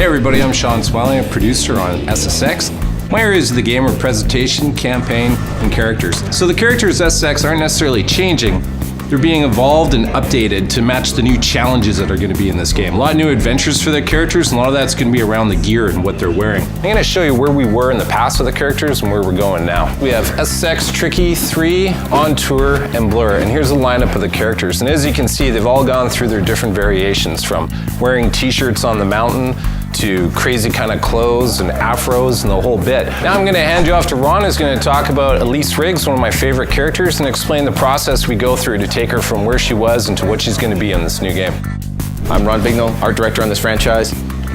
everybody, I'm Sean Swelling, a producer on SSX. My areas of the game are presentation, campaign, and characters. So the characters SSX aren't necessarily changing, they're being evolved and updated to match the new challenges that are going to be in this game. A lot of new adventures for the characters, and a lot of that's going to be around the gear and what they're wearing. I'm going to show you where we were in the past with the characters and where we're going now. We have SSX Tricky, 3, On Tour, and Blur, and here's the lineup of the characters. And as you can see, they've all gone through their different variations, from wearing t-shirts on the mountain to crazy kind of clothes and afros and the whole bit. Now I'm going to hand you off to Ron, who's going to talk about Elise Riggs, one of my favorite characters, and explain the process we go through to take her from where she was into what she's going to be in this new game. I'm Ron Bignell, art director on this franchise,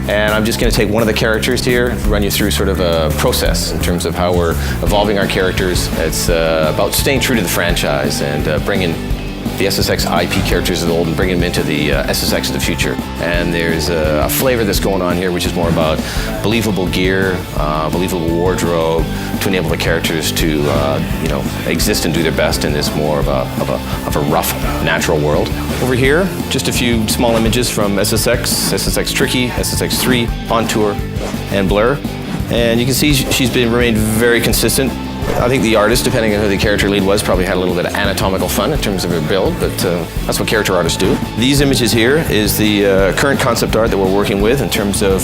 and I'm just going to take one of the characters here, run you through sort of a process in terms of how we're evolving our characters. It's about staying true to the franchise and bringing the SSX IP characters of the old and bringing them into the SSX of the future. And there's a flavor that's going on here, which is more about believable gear, believable wardrobe, to enable the characters to exist and do their best in this more of a rough, natural world. Over here, just a few small images from SSX, SSX Tricky, SSX 3, On Tour, and Blur. And you can see she's remained very consistent. I think the artist, depending on who the character lead was, probably had a little bit of anatomical fun in terms of her build, but that's what character artists do. These images here is the current concept art that we're working with in terms of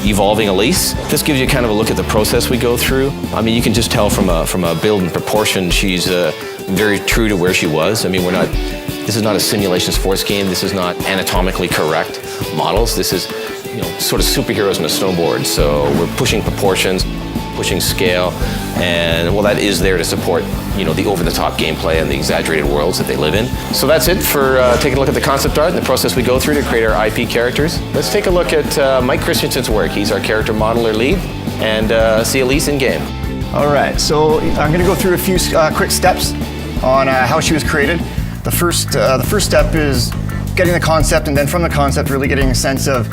evolving Elise. This gives you kind of a look at the process we go through. I mean, you can just tell from a build and proportion, she's very true to where she was. I mean, this is not a simulation sports game. This is not anatomically correct models. This is, sort of superheroes on a snowboard. So we're pushing proportions, pushing scale, and well, that is there to support, the over-the-top gameplay and the exaggerated worlds that they live in. So that's it for taking a look at the concept art and the process we go through to create our IP characters. Let's take a look at Mike Christensen's work. He's our character modeler lead, and see Elise in game. All right, so I'm going to go through a few quick steps on how she was created. The first step is getting the concept, and then from the concept really getting a sense of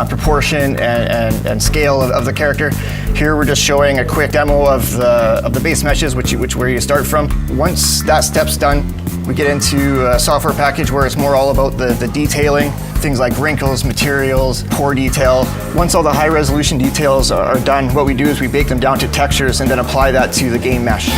proportion and scale of the character. Here we're just showing a quick demo of the base meshes, where you start from. Once that step's done, we get into a software package where it's more all about the detailing, things like wrinkles, materials, pore detail. Once all the high resolution details are done, what we do is we bake them down to textures and then apply that to the game mesh.